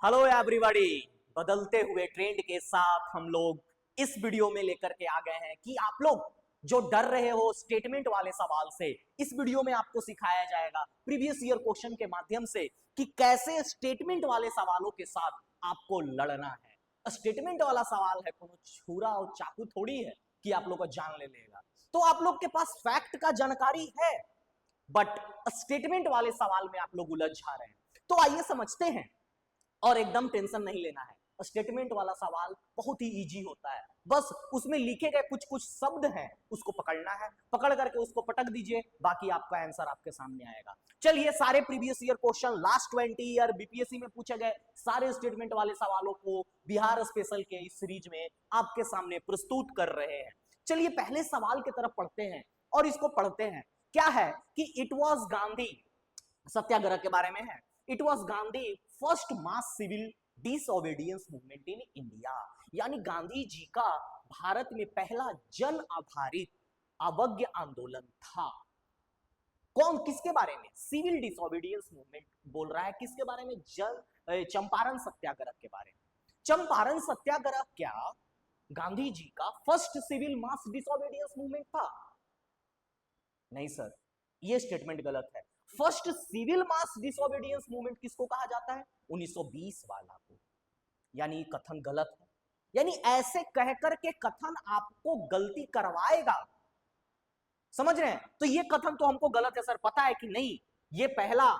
Hello everybody. बदलते हुए trend के साथ हम लोग इस वीडियो में लेकर के आ गए हैं कि आप लोग जो डर रहे हो स्टेटमेंट वाले सवाल से, इस वीडियो में आपको सिखाया जाएगा प्रीवियस ईयर क्वेश्चन के माध्यम से कि कैसे स्टेटमेंट वाले सवालों के साथ आपको लड़ना है। स्टेटमेंट वाला सवाल है, कोनो छुरा और चाकू थोड़ी है कि आप लोग को जान ले लेगा। तो आप लोग के पास फैक्ट का जानकारी है, बट स्टेटमेंट वाले सवाल में आप लोग उलझ जा रहे हैं। तो आइए समझते हैं, और एकदम टेंशन नहीं लेना है। स्टेटमेंट वाला सवाल बहुत ही इजी होता है, बस उसमें लिखे गए कुछ कुछ शब्द हैं, उसको पकड़ना है, पकड़ करके उसको पटक दीजिए, बाकी आपका आंसर आपके सामने आएगा। चलिए, सारे previous year question last 20 year BPSC में पूछे गए सारे स्टेटमेंट वाले सवालों को बिहार स्पेशल के इस सीरीज में आपके सामने प्रस्तुत कर रहे हैं। चलिए पहले सवाल की तरफ पढ़ते हैं और इसको पढ़ते हैं। क्या है कि इट वॉज गांधी सत्याग्रह के बारे में है। It was Gandhi first mass civil disobedience movement in India, यानी गांधी जी का भारत में पहला जन आधारित अवज्ञा आंदोलन था। कौन, किसके बारे में? सिविल डिसओबीडियंस मूवमेंट बोल रहा है। किसके बारे में? चंपारण सत्याग्रह के बारे में। चंपारण सत्याग्रह क्या गांधी जी का फर्स्ट सिविल मास डिसओबीडियंस मूवमेंट था? नहीं सर, यह स्टेटमेंट गलत है। फर्स्ट सिविल मास डिसओबीडियंस मूवमेंट किसको कहा जाता है? 1920 वाला को। यानी कथन गलत है, यानी ऐसे कहकर के कथन आपको गलती करवाएगा। समझ रहे हैं? तो ये कथन तो हमको गलत है सर, पता है कि नहीं, ये पहला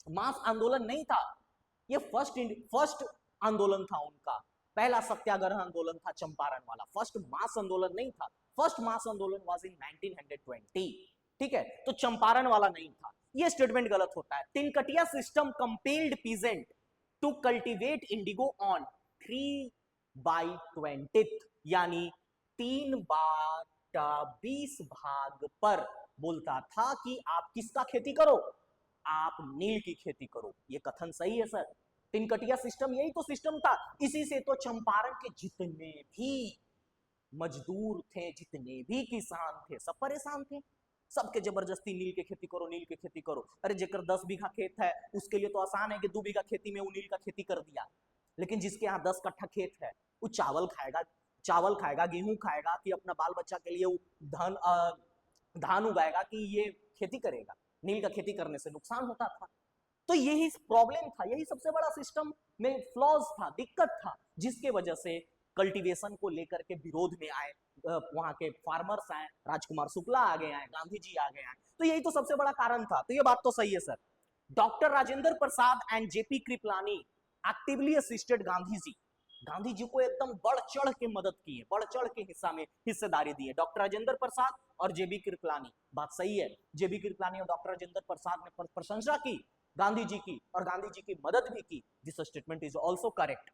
मास आंदोलन नहीं था, ये फर्स्ट आंदोलन था उनका। पहला सत्याग्रह आंदोलन था चंपारण वाला, फर्स्ट मास आंदोलन नहीं था। फर्स्ट मास आंदोलन वाज इन 1920। ठीक है, तो चंपारण वाला नहीं था। यह स्टेटमेंट गलत होता है। Tinkathia system compelled peasant to cultivate indigo on 3/20, यानी 3/20 भाग पर बोलता था कि आप किसका खेती करो? आप नील की खेती करो। यह कथन सही है सर। तिनकटिया सिस्टम यही तो सिस्टम था। इसी से तो चंपारण के जितने भी मजदूर थे, जितने भी किसान थे, सब परेशान थे। सबके जबरदस्ती नील के खेती करो, नील के खेती करो। अरे जेकर 10 बीघा खेत है उसके लिए तो आसान है कि 2 बीघा खेती में वो नील का खेती कर दिया, लेकिन जिसके यहाँ 10 कट्ठा खेत है वो चावल खाएगा, गेहूं खाएगा, कि अपना बाल बच्चा के लिए धान उगाएगा, कि ये खेती करेगा? नील का खेती करने से नुकसान होता था। तो यही प्रॉब्लम था, यही सबसे बड़ा सिस्टम में फ्लॉज था, दिक्कत था, जिसके वजह से कल्टीवेशन को लेकर के विरोध में आए, वहां के फार्मर्स आए, राजकुमार शुक्ला आगे आए, गांधी जी आगे आए। तो यही तो सबसे बड़ा कारण था। तो ये बात तो सही है sir. Doctor Rajendra Prasad and JP Kripalani actively assisted Gandhi ji. Gandhi ji को एकदम बढ़ चढ़ के मदद की है, बढ़ चढ़ के हिस्सेदारी दी है डॉक्टर राजेंद्र प्रसाद और जेबी कृपलानी। बात सही है, जेबी कृपलानी और डॉक्टर राजेंद्र प्रसाद ने प्रशंसा की गांधी जी की और गांधी जी की मदद भी की। This statement is also correct.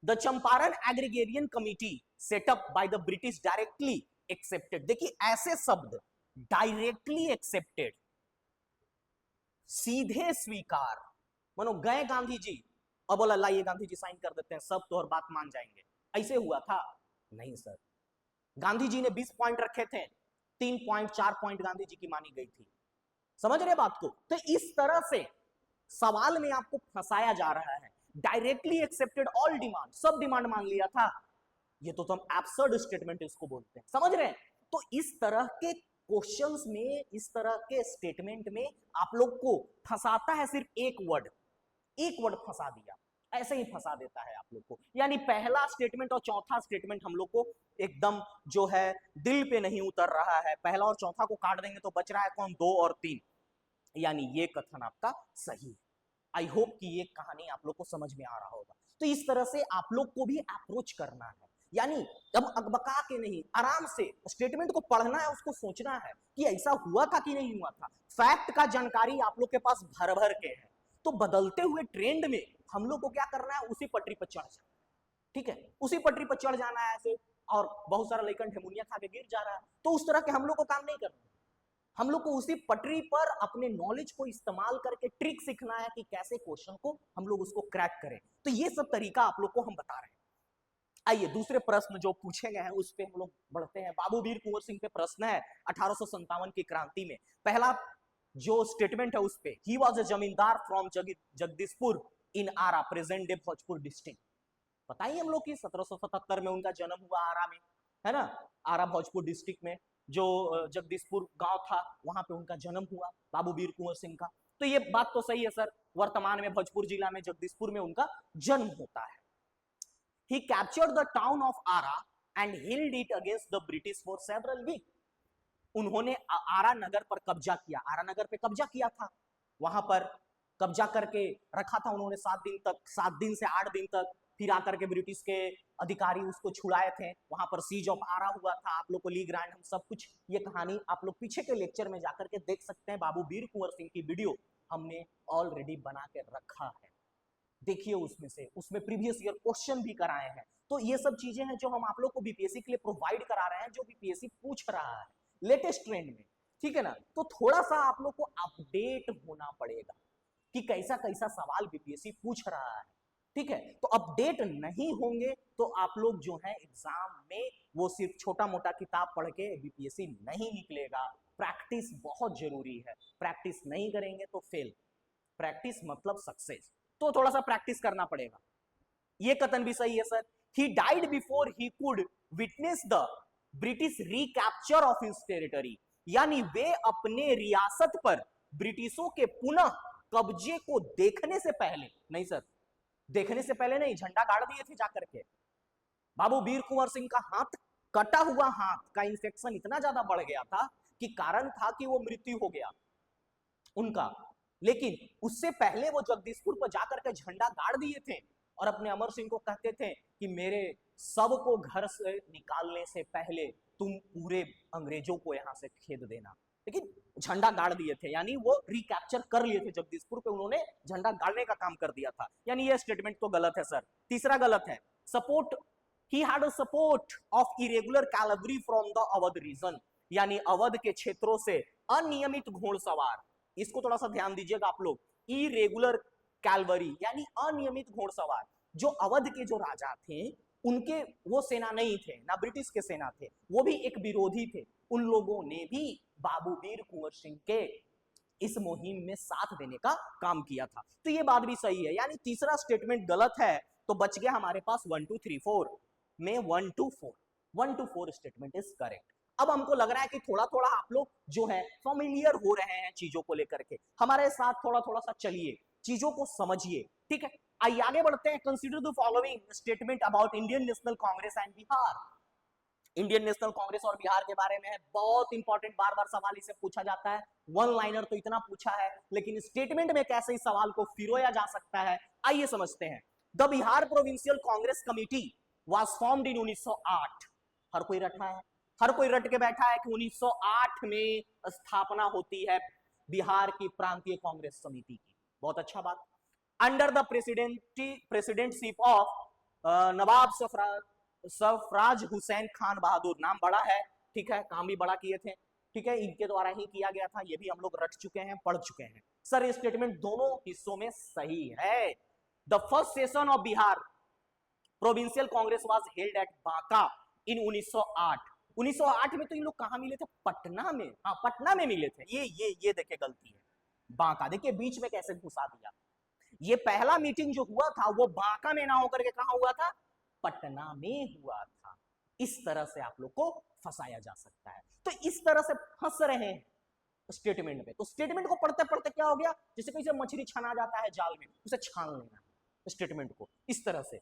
The Champaran agrarian committee setup by the British directly accepted. देखिए ऐसे शब्द, डायरेक्टली एक्सेप्टेड, सीधे स्वीकार, मानो गए गांधी जी और बोला लाइए गांधी जी साइन कर देते हैं, सब तो और बात मान जाएंगे, ऐसे हुआ था? नहीं सर। गांधी जी ने 20 पॉइंट रखे थे, 3 पॉइंट 4 पॉइंट गांधी जी की मानी गई थी। समझ रहे बात को? तो इस तरह से सवाल में आपको फंसाया जा रहा है। डायरेक्टली एक्सेप्टेड ऑल डिमांड, सब डिमांड मान लिया था। ये तो हम एब्सर्ड स्टेटमेंट इसको बोलते हैं। समझ रहे हैं? तो इस तरह के क्वेश्चंस में, इस तरह के स्टेटमेंट में आप लोग को फंसाता है सिर्फ एक वर्ड फंसा दिया, ऐसे ही फंसा देता है आप लोग को। यानी पहला स्टेटमेंट और चौथा स्टेटमेंट हम लोग को एकदम जो है दिल पे नहीं उतर रहा है। पहला और चौथा को काट देंगे तो बच रहा है कौन? 2 और 3। यानी ये कथन आपका सही है। आई होप कि ये कहानी आप लोग को समझ में आ रहा होगा। तो इस तरह से आप लोग को भी अप्रोच करना है, यानी अब अकबका के नहीं, आराम से स्टेटमेंट को पढ़ना है, उसको सोचना है कि ऐसा हुआ था कि नहीं हुआ था। फैक्ट का जानकारी आप लोग के पास भर भर के है। तो बदलते हुए ट्रेंड में हम लोग को क्या करना है? उसी पटरी पर चढ़ जाना। ठीक है, उसी पटरी पर चढ़ जाना है ऐसे। और बहुत सारा लेकिन ढेमुनिया खा के गिर जा रहा है, तो उस तरह के हम लोग को काम नहीं करना। हम लोग को उसी पटरी पर अपने नॉलेज को इस्तेमाल करके ट्रिक सीखना है कि कैसे क्वेश्चन को हम लोग उसको क्रैक करें। तो ये सब तरीका आप लोग को हम बता रहे हैं। आइए दूसरे प्रश्न जो पूछे गए हैं उस पे हम लोग बढ़ते हैं। बाबू वीर कुंवर सिंह पे प्रश्न है 1857 की क्रांति में। पहला जो स्टेटमेंट है उस पे, ही was a zamindar from Jagdishpur in Ara present day Bhojpur district. बताइए हम लोग कि 1777 में उनका जन्म हुआ आरा में, है ना, आरा भोजपुर डिस्ट्रिक्ट में, जो जगदीशपुर गांव था वहां पे उनका जन्म हुआ बाबू वीर कुंवर सिंह का। तो ये बात तो सही है सर, वर्तमान में भोजपुर जिला में जगदीशपुर में उनका जन्म होता है। He captured the town of Ara and held it against the British for several weeks. उन्होंने आरा नगर पर कब्जा किया, आरा नगर पे कब्जा किया था, वहां पर कब्जा करके रखा था उन्होंने 7 दिन तक, 7 दिन से 8 दिन तक। फिर आकर के ब्रिटिश के अधिकारी उसको छुड़ाए थे, वहां पर सीज ऑफ आरा हुआ था। आप लोग को ली ग्रांड हम सब कुछ ये कहानी आप लोग पीछे के लेक्चर में जाकर के देख सकते हैं। बाबू वीर कुंवर सिंह की वीडियो हमने ऑलरेडी बना के रखा है, देखिए उसमें प्रीवियस ईयर क्वेश्चन भी कराए हैं। तो ये सब चीजें हैं जो हम आप लोग को बीपीएससी के लिए प्रोवाइड करा रहे हैं, जो बीपीएससी पूछ रहा है लेटेस्ट ट्रेंड में, ठीक है ना। तो थोड़ा सा आप लोग को अपडेट होना पड़ेगा कि कैसा कैसा सवाल बीपीएससी पूछ रहा है, ठीक है। तो अपडेट नहीं होंगे तो आप लोग जो है एग्जाम में वो सिर्फ छोटा मोटा किताब पढ़ के बीपीएससी नहीं निकलेगा। प्रैक्टिस बहुत जरूरी है, प्रैक्टिस नहीं करेंगे तो फेल, प्रैक्टिस मतलब सक्सेस। तो थोड़ा सा प्रैक्टिस करना पड़ेगा। ये कथन भी सही है sir, he died before he could witness the British recapture of his territory, यानी वे अपने रियासत पर ब्रिटिशों के पुनः कब्जे को देखने से पहले, नहीं सर देखने से पहले नहीं, झंडा गाड़ दिए थे जाकर के। बाबू वीर कुंवर सिंह का हाथ, कटा हुआ हाथ का इंफेक्शन इतना ज्यादा बढ़ गया था कि कारण था कि वो मृत्यु हो गया उनका, लेकिन उससे पहले वो जगदीशपुर पर जाकर के झंडा गाड़ दिए थे और अपने अमर सिंह को कहते थे कि मेरे सब को घर से निकालने से पहले तुम पूरे अंग्रेजों को यहां से खेद देना, लेकिन झंडा गाड़ दिए थे, यानी वो रिकैप्चर कर लिए थे जगदीशपुर पे, उन्होंने झंडा गाड़ने का काम कर दिया था। यानी ये स्टेटमेंट तो गलत है सर। तीसरा गलत है, support, he had a support of irregular cavalry from the Awadh region, यानी अवध के क्षेत्रों से अनियमित घोड़सवार, इसको थोड़ा सा ध्यान दीजिएगा आप लोग, इरेगुलर कैवलरी यानी अनियमित घोड़सवार। जो अवध के जो राजा थे उनके वो सेना नहीं थे, ना ब्रिटिश के सेना थे, वो भी एक विरोधी थे। उन लोगों ने भी बाबू वीर कुंवर सिंह के इस मुहिम में साथ देने का काम किया था। तो ये बात भी सही है, यानी तीसरा स्टेटमेंट गलत है। तो बच गया हमारे पास 1 2 3 4 में 1 2 4 स्टेटमेंट इज करेक्ट। अब हमको लग रहा है कि थोड़ा थोड़ा आप लोग जो है फैमिलियर हो रहे हैं चीजों को लेकर के, हमारे साथ थोड़ा थोड़ा सा चलिए, चीजों को समझिए, ठीक है। आइए आगे बढ़ते हैं। Consider the following statement about Indian National Congress and Bihar. Indian National Congress और बिहार के बारे में है, बहुत इंपॉर्टेंट, बार बार सवाल इसे पूछा जाता है। वन लाइनर तो इतना पूछा है, लेकिन स्टेटमेंट में कैसे इस सवाल को फिरोया जा सकता है, आइए समझते हैं। The Bihar provincial Congress committee was formed in 1908। हर कोई रटा है, हर कोई रट के बैठा है कि 1908 में स्थापना होती है बिहार की प्रांतीय कांग्रेस समिति की। बहुत अच्छा बात। अंडर द प्रेसिडेंटशिप ऑफ नवाब सरफराज हुसैन खान बहादुर, नाम बड़ा है, ठीक है, काम भी बड़ा किए थे, ठीक है, इनके द्वारा ही किया गया था। ये भी हम लोग रट चुके हैं, पढ़ चुके हैं सर। ये स्टेटमेंट दोनों हिस्सों में सही है। The first session of Bihar provincial Congress was held at Banka in 1908। 1908 में तो इन लोग कहां मिले थे? पटना में। हाँ, पटना में मिले थे। ये देखिए गलती है, बांका, देखिए बीच में कैसे घुसा दिया। ये पहला मीटिंग जो हुआ था वो बांका में ना होकर के कहां हुआ था? पटना में हुआ था। इस तरह से आप लोग को फंसाया जा सकता है। तो इस तरह से फंस रहे हैं स्टेटमेंट में। तो स्टेटमेंट को पढ़ते पढ़ते क्या हो गया, जैसे कैसे मछली छना जाता है जाल में, उसे छान लेना स्टेटमेंट को इस तरह से।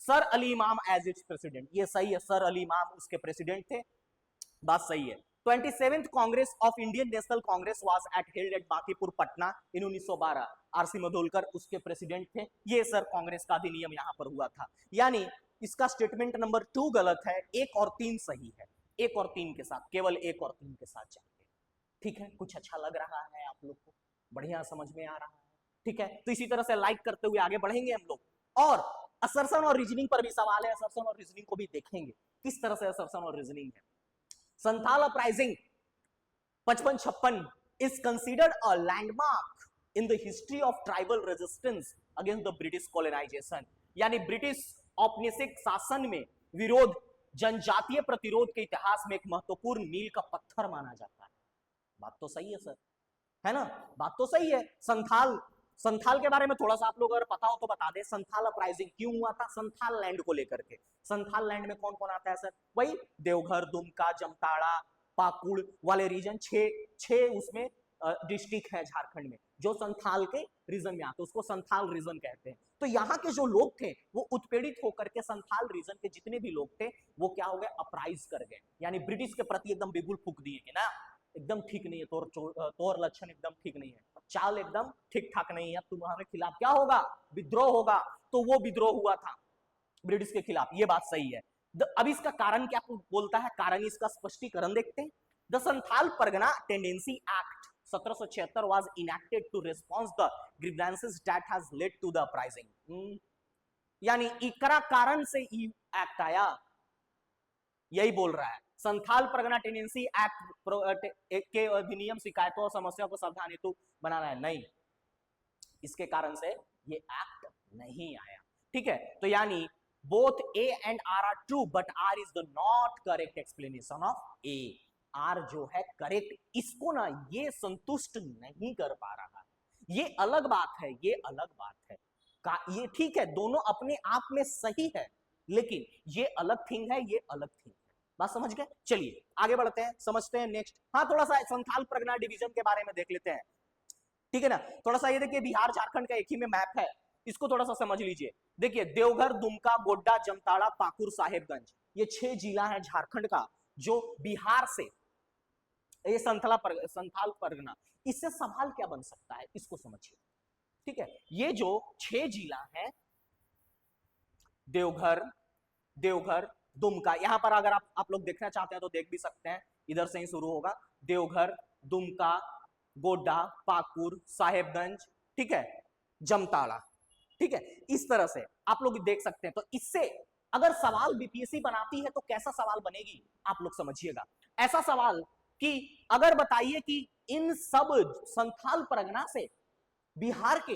सर अली इमाम एज इट्स प्रेसिडेंट, ये सही है, सर अली इमाम उसके प्रेसिडेंट थे, बात सही है। 27th Congress of Indian National Congress was at held at Bankipur Patna in 1912। RC Mudholkar उसके प्रेसिडेंट थे। ये सर कांग्रेस का अधिनियम यहां पर हुआ था। यानी इसका स्टेटमेंट नंबर 2 गलत है, 1 और 3 सही है। 1 और 3 के साथ, केवल 1 और 3 के साथ जाएंगे, ठीक है। कुछ अच्छा लग रहा है आप लोग को, बढ़िया समझ में आ रहा है, ठीक है। तो इसी तरह से लाइक करते हुए आगे बढ़ेंगे हम लोग, और असर्शन और रीजनिंग पर भी सवाल है, असर्शन और रीजनिंग को भी देखेंगे किस तरह से असर्शन और रीजनिंग है। Santhal uprising 55-56 is considered a landmark in the history of tribal resistance against the British colonization। यानी ब्रिटिश औपनिवेशिक शासन में विरोध, जनजातीय प्रतिरोध के इतिहास में एक महत्वपूर्ण मील का पत्थर माना जाता है। बात तो सही है सर, है ना, बात तो सही है। संथाल संथाल के बारे में थोड़ा सा आप लोग अगर पता हो तो बता दे, संथाल अपराइजिंग क्यों हुआ था संथाल लैंड को लेकर के। संथाल लैंड में कौन कौन आता है सर? वही देवघर, दुमका, जमताड़ा, पाकुड़ वाले रीजन, छह उसमें डिस्ट्रिक्ट है झारखंड में जो संथाल के रीजन में आते हैं, उसको संथाल रीजन कहते हैं। तो यहाँ के जो लोग थे वो उत्पीड़ित होकर के संथाल रीजन के जितने भी लोग थे वो क्या हो गए, अपराइज कर गए, यानी ब्रिटिश के प्रति एकदम बिगुल फूक दिए कि ना एकदम ठीक नहीं है, तोर लक्षण एकदम ठीक नहीं है, चाल एकदम ठीक ठाक नहीं है, तुम्हारे खिलाफ क्या होगा, विद्रोह होगा। तो वो विद्रोह हुआ था ब्रिटिश के खिलाफ, ये बात सही है। अब इसका कारण क्या बोलता है, कारण इसका स्पष्टीकरण देखते हैं। The Santhal Pargana tendency act 1776 was enacted to respond the grievances that has led to the uprising। यानी इकरा कारण से ये एक्ट आया, यही बोल रहा है। संथाल परगना टेंडेंसी एक्ट के अधिनियम शिकायतों और समस्या को सावधान हेतु बनाना है, नहीं, इसके कारण से ये एक्ट नहीं आया। ठीक है, तो यानी both A and R are true but R is the not correct explanation of A। R जो है करेक्ट, इसको ना ये संतुष्ट नहीं कर पा रहा है, ये अलग बात है, ये अलग बात है ये ठीक है, दोनों अपने आप में सही है, लेकिन ये अलग थिंग है, ये अलग थिंग है। बात समझ गए? चलिए आगे बढ़ते हैं, समझते हैं नेक्स्ट। हाँ, थोड़ा सा संथाल परगना डिवीजन के बारे में देख लेते हैं, ठीक है ना। थोड़ा सा ये देखिए, बिहार झारखंड का एक ही में मैप है, इसको थोड़ा सा समझ लीजिए। देखिए देवघर, दुमका, गोड्डा, जमताड़ा, पाकुड़, साहेबगंज, ये 6 जिला है झारखंड का जो बिहार से, ये संथाल परगना। इससे सवाल क्या बन सकता है, इसको समझिए। ठीक है, ये जो 6 जिला है, देवघर, दुमका, यहां पर अगर आप लोग देखना चाहते हैं तो देख भी सकते हैं, इधर से ही शुरू होगा, देवघर, दुमका, गोड्डा, पाकुड़, साहेबगंज, ठीक है, जमताड़ा, ठीक है, इस तरह से आप लोग देख सकते हैं। तो इससे अगर सवाल बीपीएससी बनाती है तो कैसा सवाल बनेगी आप लोग समझिएगा। ऐसा सवाल कि अगर बताइए कि इन सब संथाल परगना से बिहार के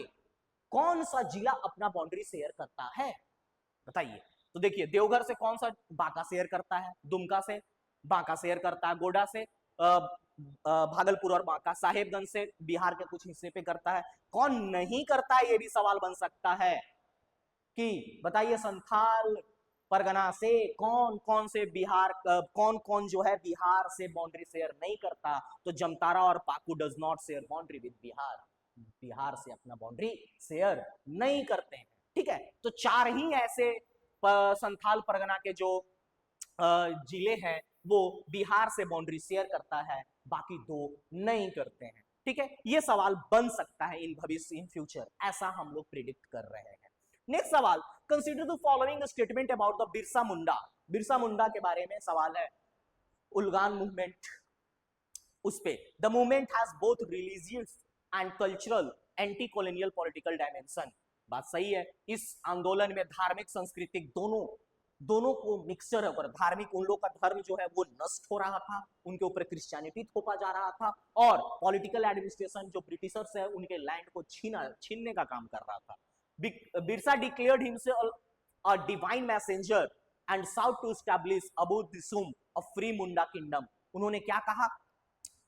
कौन सा जिला अपना बाउंड्री शेयर करता है, बताइए। तो देखिए देवघर से कौन सा, बांका शेयर करता है, दुमका से बांका शेयर करता है, गोड्डा से भागलपुर और बांका, साहेबगंज से बिहार के कुछ हिस्से पे करता है, कौन नहीं करता है, ये भी सवाल बन सकता है कि बताइए संथाल परगना से कौन कौन से बिहार, कौन कौन जो है बिहार से बाउंड्री शेयर नहीं करता। तो जमताड़ा और Pakur does not share boundary with Bihar, Bihar से अपना बाउंड्री शेयर नहीं करते हैं। ठीक है, तो 4 ही ऐसे संथाल परगना के जो जिले हैं वो बिहार से बाउंड्री शेयर करता है, बाकी 2 नहीं करते हैं। ठीक है, ये सवाल बन सकता है इन भविष्य, इन फ्यूचर, ऐसा हम लोग प्रिडिक्ट कर रहे हैं। नेक्स्ट सवाल, consider the following statement about the Birsa Munda. Birsa Munda के बारे में सवाल है, उलगान मूवमेंट, उस पे the movement has both religious and cultural anti colonial political dimension. बात सही है, इस आंदोलन में धार्मिक सांस्कृतिक दोनों को मिक्सचर है, धार्मिक, उन लोग का धर्म जो है वो नष्ट हो रहा था, उनके ऊपर क्रिश्चियनिटी थोपा जा रहा था, और पॉलिटिकल एडमिनिस्ट्रेशन जो ब्रिटिशर्स है उनके लैंड को छीनने का काम कर रहा था। Birsa declared himself a divine messenger and sought to establish Abua Disum a free Munda kingdom. उन्होंने क्या कहा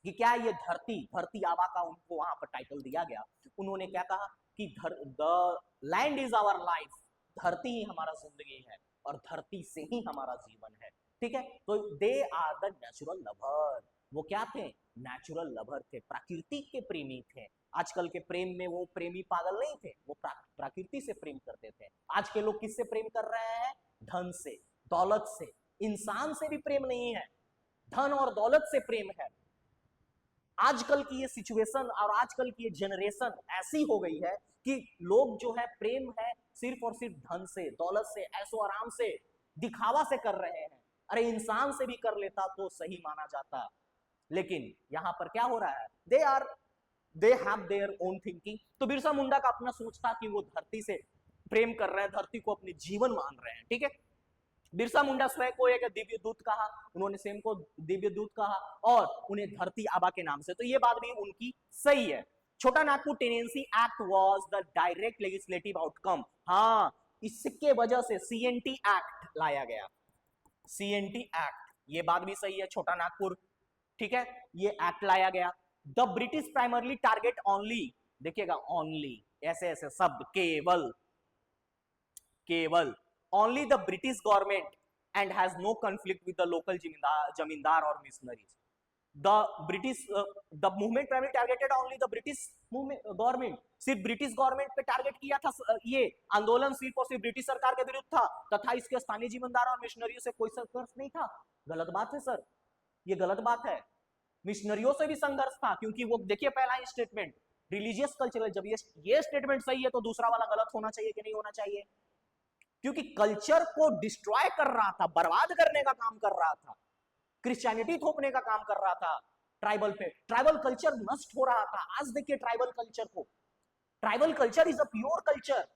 कि क्या ये धरती आबा का उनको वहां पर टाइटल दिया गया, उन्होंने क्या कहा कि the land is our life, धरती ही हमारा जिंदगी है और धरती से ही हमारा जीवन है। ठीक है, तो they are the natural lover, वो क्या थे, नेचुरल लवर थे, प्रकृति के प्रेमी थे। आजकल के प्रेम में वो प्रेमी पागल नहीं थे, वो प्रकृति से प्रेम करते थे। आज के लोग किससे प्रेम कर रहे हैं, धन से, दौलत से। इंसान से भी प्रेम नहीं है, धन और दौलत से प्रेम है। आजकल की ये सिचुएशन और आजकल की ये जनरेशन ऐसी हो गई है कि लोग जो है प्रेम है सिर्फ और सिर्फ धन से, दौलत से, ऐशो आराम से, दिखावा से कर रहे हैं। अरे इंसान से भी कर लेता तो सही माना जाता, लेकिन यहां पर क्या हो रहा है, they have their own thinking. तो बिरसा मुंडा का अपना सोच था कि वो धरती से प्रेम कर रहे हैं, धरती को अपने जीवन मान रहे हैं। ठीक है, बिरसा मुंडा स्वयं को एक दिव्य दूत कहा, उन्होंने स्वयं को दिव्य दूत कहा और उन्हें धरती आबा के नाम से, तो ये बात भी उनकी सही है। छोटा Nagpur tenancy act was the direct legislative outcome. हाँ, इसके वजह से सीएनटी एक्ट लाया गया, सीएनटी एक्ट, ये बात भी सही है, छोटा नागपुर, ठीक है, ये एक्ट लाया गया। The British primarily target only, देखिएगा ओनली, ऐसे ऐसे शब्द, केवल केवल only the British government and has no conflict with the local zamindar और missionaries. The British the movement primary targeted only the British government, सिर्फ ब्रिटिश गवर्नमेंट पे टारगेट किया था ये आंदोलन, सिर्फ और सिर्फ ब्रिटिश सरकार के विरुद्ध था तथा इसके स्थानीय जमींदार और मिशनरियों से कोई संघर्ष नहीं था। गलत बात है सर, ये गलत बात है। मिशनरियों से भी संघर्ष था, क्योंकि वो देखिए पहला ही स्टेटमेंट रिलीजियस कल्चर, जब ये स्टेटमेंट सही है तो दूसरा वाला गलत होना चाहिए कि नहीं होना चाहिए? क्योंकि कल्चर को डिस्ट्रॉय कर रहा था, बर्बाद करने का काम कर रहा था, क्रिश्चियनिटी थोपने का काम कर रहा था ट्राइबल पे, ट्राइबल कल्चर नष्ट हो रहा था। आज देखिए ट्राइबल कल्चर को, tribal culture is a pure culture.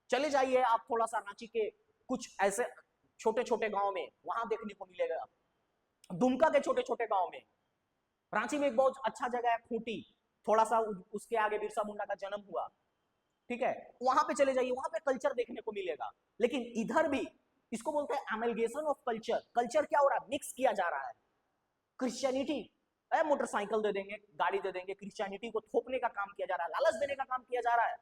चले जाइए आप थोड़ा सा रांची के कुछ ऐसे छोटे छोटे गांव में, वहां देखने को मिलेगा, दुमका के छोटे छोटे गांव में। रांची में एक बहुत अच्छा जगह है खूंटी, थोड़ा सा उसके आगे बिरसा मुंडा का जन्म हुआ, ठीक है, वहां पे चले जाइए, वहां पे कल्चर देखने को मिलेगा। लेकिन इधर भी इसको बोलते हैं एमलगेशन ऑफ कल्चर। कल्चर क्या हो रहा है? मिक्स किया जा रहा है। क्रिश्चियनिटी, मोटरसाइकिल दे देंगे, गाड़ी दे देंगे, क्रिश्चियनिटी को थोपने का काम किया जा रहा है, लालच देने का काम किया जा रहा है।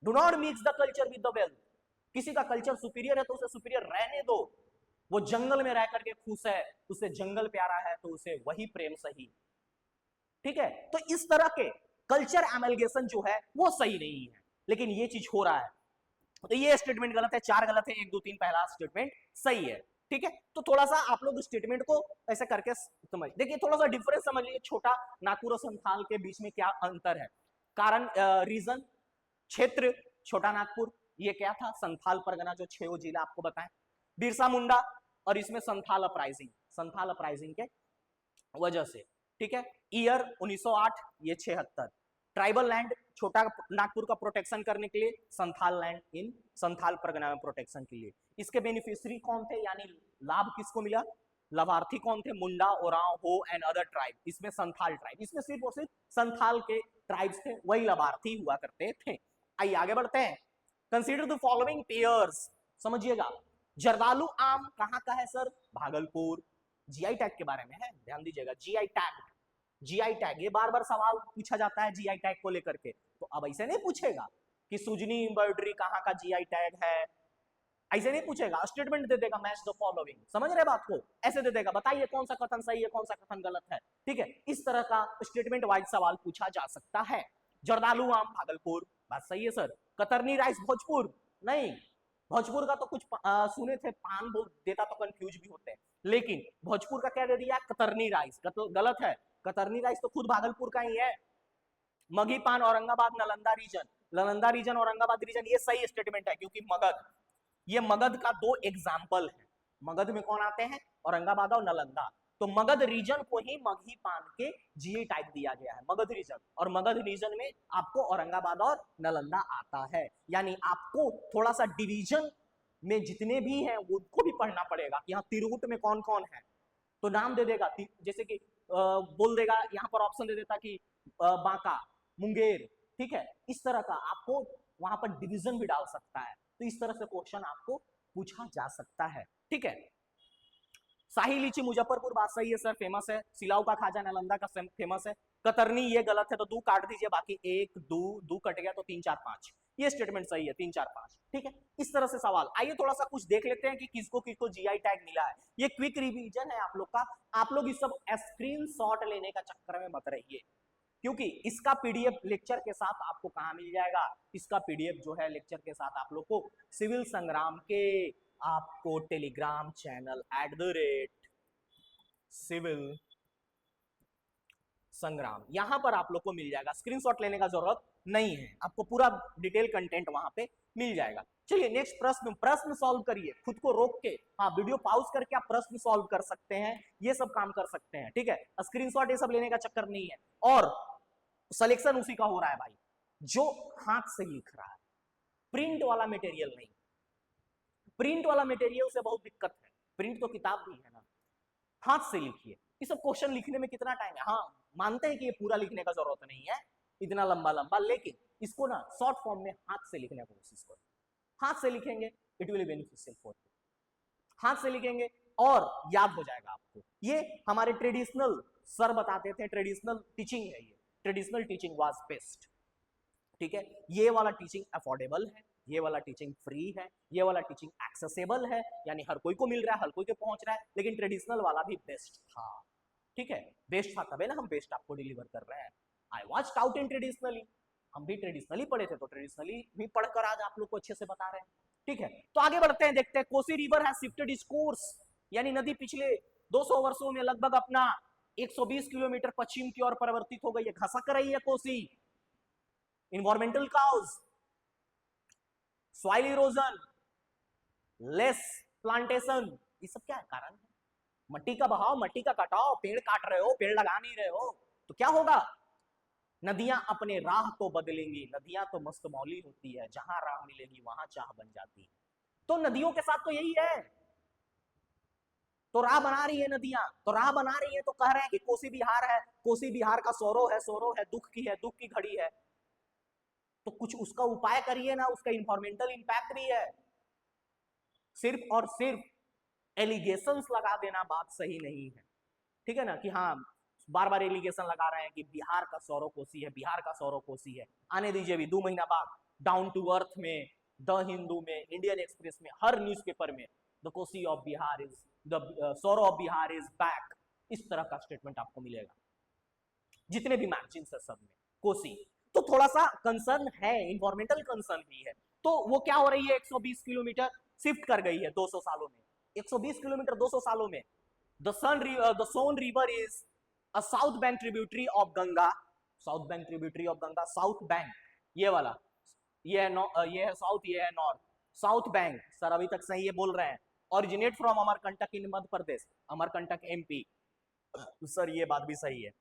Do not mix the culture with the wealth. किसी का कल्चर सुपीरियर है तो उसे सुपीरियर रहने दो, वो जंगल में रह करके खुश है, उसे जंगल प्यारा है तो उसे वही प्रेम सही, ठीक है। तो इस तरह के कल्चर एमलगेशन जो है वो सही नहीं है, लेकिन ये चीज हो रहा है। तो ये स्टेटमेंट गलत है, 4 गलत है, 1 2 3 पहला स्टेटमेंट सही है, ठीक है। तो थोड़ा सा आप लोग स्टेटमेंट को ऐसे करके समझ देखिए, थोड़ा सा डिफरेंस समझ लीजिए, छोटा नागपुर और संथाल के बीच में क्या अंतर है। कारण रीजन, क्षेत्र छोटा नागपुर, ये क्या था, संथाल परगना जो 6 जिला आपको बताएं, बिरसा मुंडा, और इसमें संथाल अपराइजिंग के वजह से, ठीक है। ईयर 1908, ये 76। ट्राइबल लैंड छोटा नागपुर का प्रोटेक्शन करने के लिए, संथाल लैंड इन संथाल परगना में प्रोटेक्शन के लिए। इसके बेनिफिशियरी कौन थे, यानी लाभ किसको मिला, लाभार्थी कौन थे, मुंडा, ओरांव, हो एंड अदर ट्राइब। इसमें संथाल ट्राइब, इसमें सिर्फ और सिर्फ संथाल के ट्राइब्स थे, वही लाभार्थी हुआ करते थे। आइए आगे बढ़ते हैं। कंसीडर द फॉलोइंग पेयर्स, समझिएगा। जर्दालू आम कहाँ का है सर, भागलपुर। जीआई टैग के बारे में है, ध्यान दीजिएगा, जीआई टैग, जीआई टैग, ये बार बार सवाल पूछा जाता है जीआई टैग को लेकर के। तो अब ऐसे नहीं पूछेगा कि सुजनी एम्ब्रॉयडरी कहाँ का जीआई टैग है, ऐसे नहीं पूछेगा, स्टेटमेंट दे देगा, मैच द फॉलोइंग, समझ रहे बात को, ऐसे दे देगा, बताइए कौन सा कथन सही है, कौन सा कथन गलत है, ठीक है। इस तरह का स्टेटमेंट वाइज सवाल पूछा जा सकता है। जर्दालू आम भागलपुर, बात सही है सर। कतरनी राइस भोजपुर, नहीं, भोजपुर का तो कुछ सुने थे, पान बोल देता तो कंफ्यूज भी होते हैं, लेकिन भोजपुर का क्या दे दिया, कतरनी राइस, गलत है। कतरनी राइस तो खुद भागलपुर का ही है। Magahi paan Aurangabad Nalanda region, Nalanda region Aurangabad region, ये सही स्टेटमेंट है, क्योंकि मगध, ये मगध का 2 एग्जाम्पल है। मगध में कौन आते हैं, औरंगाबाद और नालंदा, तो मगध रीजन को ही मगही पान के जीआई टैग दिया गया है, मगध रीजन, और मगध रीजन में आपको औरंगाबाद और नालंदा आता है। यानी आपको थोड़ा सा डिवीजन में जितने भी हैं उनको भी पढ़ना पड़ेगा कि यहाँ तिरहुत में कौन कौन है, तो नाम दे देगा, जैसे कि बोल देगा, यहाँ पर ऑप्शन दे देता कि बांका, मुंगेर, ठीक है। इस तरह का आपको वहां पर डिवीजन भी डाल सकता है, तो इस तरह से क्वेश्चन आपको पूछा जा सकता है, ठीक है। शाही लीची मुजफ्फरपुर, बात सही है सर, फेमस है। सिलाऊ का खाजा नालंदा का फेमस है। कतरनी ये गलत है, तो 2 काट दीजिए, बाकी 1 2 कट गया तो 3 4 5, ये स्टेटमेंट सही है, 3 4 5, ठीक है। इस तरह से सवाल। आइए थोड़ा सा कुछ देख लेते हैं कि किसको किसको जीआई टैग मिला है। ये क्विक रिवीजन है आप लोग का, आप लोग इस सब स्क्रीनशॉट लेने का चक्कर में मत रहिए, क्योंकि इसका पीडीएफ लेक्चर के साथ आपको कहां मिल जाएगा, इसका पीडीएफ जो है लेक्चर के साथ आप लोग को सिविल संग्राम के आपको टेलीग्राम चैनल @सिविल संग्राम, यहां पर आप लोग को मिल जाएगा। स्क्रीनशॉट लेने का जरूरत नहीं है, आपको पूरा डिटेल कंटेंट वहां पे मिल जाएगा। चलिए नेक्स्ट प्रश्न सॉल्व करिए, खुद को रोक के, हाँ वीडियो पॉज करके आप प्रश्न सॉल्व कर सकते हैं, ये सब काम कर सकते हैं, ठीक है। स्क्रीनशॉट ये सब लेने का चक्कर नहीं है, और सिलेक्शन उसी का हो रहा है भाई जो हाथ से लिख रहा है, प्रिंट वाला मटेरियल नहीं। प्रिंट वाला मटेरियल से बहुत दिक्कत है, प्रिंट तो किताब भी है ना, हाथ से लिखिए। ये सब क्वेश्चन लिखने में कितना टाइम है, हाँ मानते हैं कि ये पूरा लिखने का जरूरत नहीं है इतना लंबा लंबा, लेकिन इसको ना शॉर्ट फॉर्म में हाथ से लिखने की कोशिश करो। हाथ से लिखेंगे it will beneficial for you, हाथ से लिखेंगे और याद हो जाएगा आपको। ये हमारे ट्रेडिशनल सर बताते थे, ट्रेडिशनल टीचिंग है, ये ट्रेडिशनल टीचिंग वाज बेस्ट, ठीक है, ये वाला टीचिंग अफोर्डेबल है, ये वाला टीचिंग फ्री है, ये वाला टीचिंग एक्सेसिबल है, यानी हर कोई को मिल रहा है, हर कोई को पहुंच रहा है, लेकिन ट्रेडिशनल वाला भी बेस्ट था। ठीक है, बेस्ट था तबे ना हम बेस्ट आपको डिलीवर कर रहे हैं। I watch out in traditionally, हम भी ट्रेडिशनली पढ़े थे, तो ट्रेडिशनली भी पढ़कर आज आप लोग को अच्छे से बता रहे हैं। ठीक है, तो आगे बढ़ते हैं, देखते हैं। Kosi river has shifted its course, यानी नदी पिछले 200 वर्षों में लगभग अपना 120 किलोमीटर पश्चिम की ओर परिवर्तित हो गई है, खसक रही है Kosi. Environmental cause, soil erosion, less plantation, ये सब क्या है कारण है? मट्टी का बहाव, मट्टी का कटाव, पेड़ काट रहे हो, पेड़ लगा नहीं रहे हो, तो क्या होगा? नदियां अपने राह तो बदलेंगी, नदियां तो मस्त मौली होती है, जहां राह मिलेगी वहां चाह बन जाती है। तो नदियों के साथ तो यही है, तो राह बना रही है नदियां, तो राह बना रही है, तो कह रहे हैं कि कोसी बिहार है, कोसी बिहार का सौरो है, दुख की घड़ी है, तो कुछ उसका उपाय करिए ना, उसका इन्वायरमेंटल इंपैक्ट भी है। सिर्फ और सिर्फ एलिगेशंस लगा देना बात सही नहीं है, ठीक है ना, कि हाँ बार बार एलिगेशन लगा रहे हैं कि बिहार का सौरव कोसी है, बिहार का सौरव कोसी है। आने दीजिए, भी 2 महीना बाद डाउन टू अर्थ में, द हिंदू में, इंडियन एक्सप्रेस में, हर न्यूज़पेपर में the Kosi of Bihar is, the sorrow of Bihar is back, इस तरह का स्टेटमेंट आपको मिलेगा जितने भी मैगजीन है सब में, कोसी। तो थोड़ा सा कंसर्न है, इन्वायरमेंटल कंसर्न भी है। तो वो क्या हो रही है, 120 किलोमीटर शिफ्ट कर गई है 200 सालों में, 120 किलोमीटर 200 सालों में। The Son river is a south bank tributary of Ganga, south bank tributary of Ganga, south bank ये वाला, ये है साउथ, ये है नॉर्थ, साउथ बैंक सर अभी तक सही है बोल रहे हैं। Originate from Amarkantak in Madhya Pradesh, Amarkantak MP, sir ये बात भी सही है।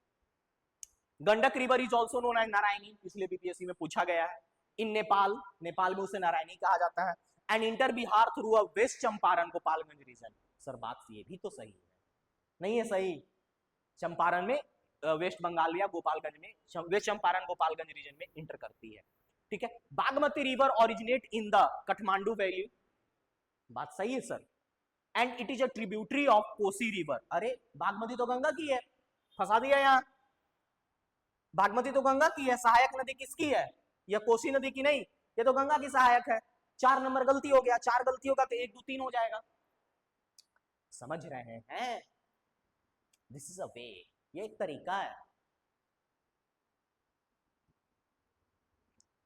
Gandak river is also known as Narayani, इसलिए बीपीएससी में पूछा गया है। इन नेपाल, नेपाल में उसे नारायणी कहा जाता है। And enter Bihar through a west Champaran Gopalganj region, sir बात ये भी तो सही है, नहीं है सही? चंपारण में, वेस्ट बंगाल या गोपालगंज में, वेस्ट चंपारण गोपालगंज रीजन में इंटर करती है। ठीक है, Bagmati river originate in the Kathmandu valley, बात सही है sir. And it is a tributary of Kosi river, अरे बागमती तो गंगा की है, फंसा दिया यहां, बागमती तो गंगा की है, सहायक नदी किसकी है? यह कोसी नदी की नहीं, ये तो गंगा की सहायक है। 4 नंबर गलती हो गया, 4 गलती होगा तो 1 2 3 हो जाएगा, समझ रहे हैं? दिस इज अ वे, ये एक तरीका है।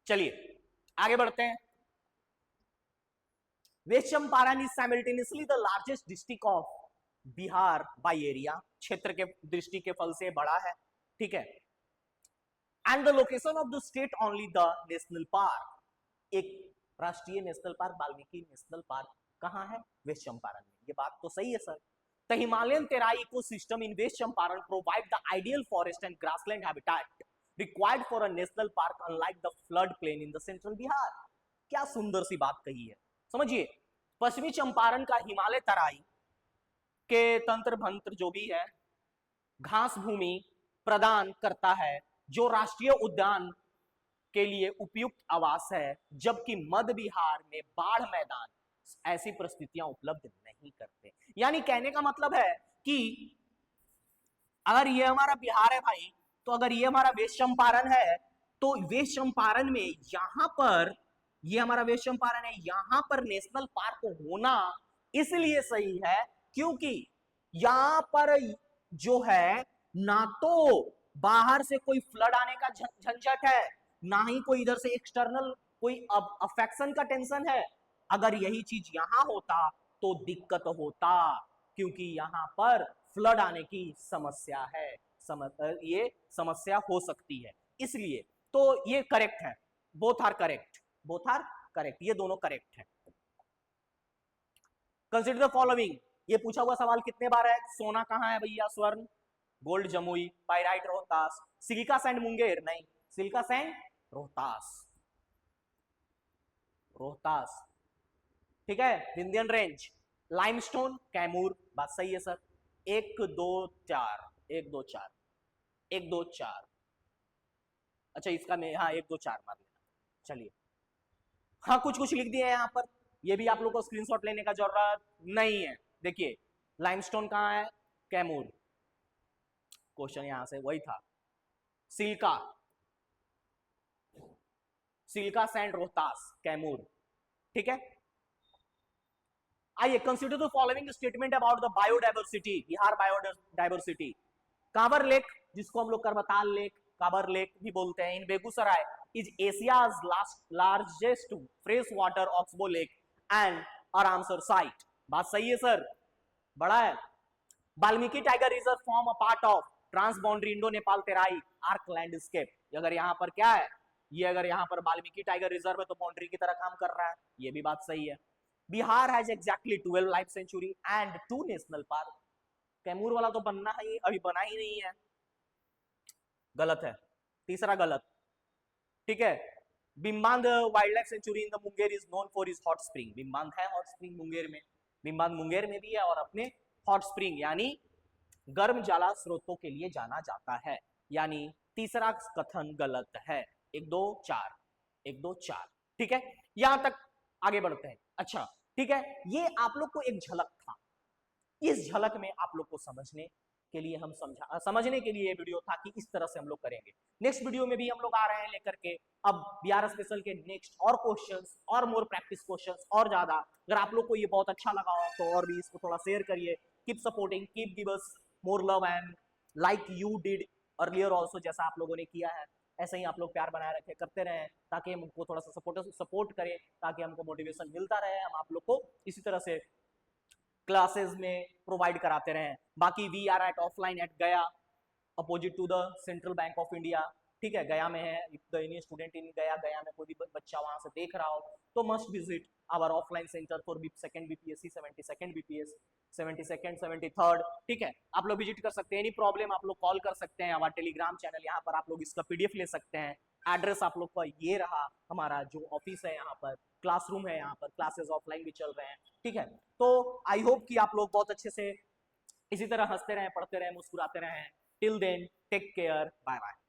चलिए आगे बढ़ते हैं। West Champaran is simultaneously the largest district of Bihar by area, क्षेत्र के दृष्टि के फल से बड़ा है, ठीक है। And the location of the state only the national park, एक राष्ट्रीय national park, Valmiki national park कहां है? वेस्ट चंपारण में, ये बात तो सही है sir. The Himalayan Terai ecosystem in west Champaran provide the ideal forest and grassland habitat required for a national park unlike the flood plain in the central Bihar. क्या सुंदर सी बात कही है, समझिए। पश्चिमी चंपारण का हिमालय तराई के तंत्र भंत्र जो भी है, घास भूमि प्रदान करता है जो राष्ट्रीय उद्यान के लिए उपयुक्त आवास है, जबकि मध्य बिहार में बाढ़ मैदान ऐसी परिस्थितियां उपलब्ध नहीं करते। यानी कहने का मतलब है कि अगर ये हमारा बिहार है भाई, तो अगर ये हमारा वेस्ट चंपारण है, तो वेस्ट चंपारण में यहां पर, ये हमारा वेस्ट चंपारण है, यहां पर नेशनल पार्क होना इसलिए सही है क्योंकि यहां पर जो है ना तो बाहर से कोई फ्लड आने का झंझट है, ना ही कोई इधर से एक्सटर्नल कोई अफेक्शन का टेंशन है। अगर यही चीज यहां होता तो दिक्कत होता, क्योंकि यहां पर फ्लड आने की समस्या है, ये समस्या हो सकती है, इसलिए तो ये करेक्ट है, both are correct, both are correct, ये दोनों करेक्ट है। कंसिडर द फॉलोइंग, ये पूछा हुआ सवाल कितने बार है? सोना कहां है भैया? स्वर्ण, gold Jamui, pyrite Rohtas, silica sand Munger, नहीं सिलिका सैंड रोहतास, रोहतास, ठीक है। विंध्यन रेंज, लाइमस्टोन कैमूर, बात सही है सर। 1 2 4, 1 2 4, 1 2 4, अच्छा इसका मैं, हाँ 1 2 4 मार लेना। चलिए, हाँ कुछ कुछ लिख दिया है यहाँ पर, ये भी आप लोग को स्क्रीनशॉट लेने का जरूरत नहीं है। देखिए लाइमस्टोन कहाँ है? कैमूर, क्वेश्चन यहां से वही था। सिल्का, सिल्का सैंड रोहतास कैमूर, ठीक है। आइए, consider the following statement about the biodiversity, Bihar biodiversity. Kanwar lake, जिसको हम लोग करबताल लेक, कांवर लेक भी बोलते हैं, in Begusarai is Asia's largest fresh water oxbow lake and Ramsar site. बात सही है सर, बड़ा है। Valmiki tiger reserve form a part of trans boundary Indo Nepal Terai arc landscape. अगर यहाँ पर क्या है, ये अगर यहाँ पर वाल्मीकि टाइगर रिजर्व है तो बाउंड्री की तरह काम कर रहा है, ये भी बात सही है। Bihar has exactly 12 life sanctuary and 2 national park. Kaimur वाला तो बनना है, अभी बना ही नहीं है, गलत है, तीसरा गलत, ठीक है। Bhimbandh wild life sanctuary in the Munger is known for its hot spring. Bhimbandh है हॉट स्प्रिंग मुंगेर में, बिम्बांध मुंगेर में भी है और अपने हॉट स्प्रिंग यानी गर्म जला स्रोतों के लिए जाना जाता है, यानी तीसरा कथन गलत है। 1 2 4, 1 2 4, ठीक है। यहां तक आगे बढ़ते हैं। अच्छा, ठीक है, ये आप लोग को एक झलक था, इस झलक में आप लोग को समझने के लिए हम समझने के लिए ये वीडियो था कि इस तरह से हम लोग करेंगे। नेक्स्ट वीडियो में भी हम लोग आ रहे हैं लेकर के अब बिहार स्पेशल के नेक्स्ट और क्वेश्चंस और मोर प्रैक्टिस क्वेश्चंस और ज्यादा। अगर आप लोग को ये बहुत अच्छा लगा हो तो और भी इसको थोड़ा शेयर करिए। Keep supporting, keep give us more love and like you did earlier also, जैसा आप लोगों ने किया है ऐसे ही आप लोग प्यार बनाए रखे, करते रहे ताकि हमको थोड़ा सा सपोर्ट करें, ताकि हमको मोटिवेशन मिलता रहे, हम आप लोग को इसी तरह से क्लासेस में प्रोवाइड कराते रहे। बाकी we are at offline at Gaya opposite to the central bank of India, ठीक है, गया में है। If the any student in Gaya, Gaya में कोई भी बच्चा वहां से देख रहा हो तो must visit our offline centre for second BPSC, 72nd BPS, 72nd, 73rd, ठीक है। आप लोग विजिट कर सकते हैं, एनी प्रॉब्लम आप लोग कॉल कर सकते हैं। हमारा टेलीग्राम चैनल, यहाँ पर आप लोग इसका पीडीएफ ले सकते हैं। एड्रेस आप लोग का ये रहा, हमारा जो ऑफिस है यहाँ पर, क्लासरूम है यहाँ पर, क्लासेस ऑफलाइन भी चल रहे हैं, ठीक है। तो आई होप कि आप लोग बहुत अच्छे से इसी तरह हंसते रहें, पढ़ते रहें, मुस्कुराते रहें। Till then take care, bye bye.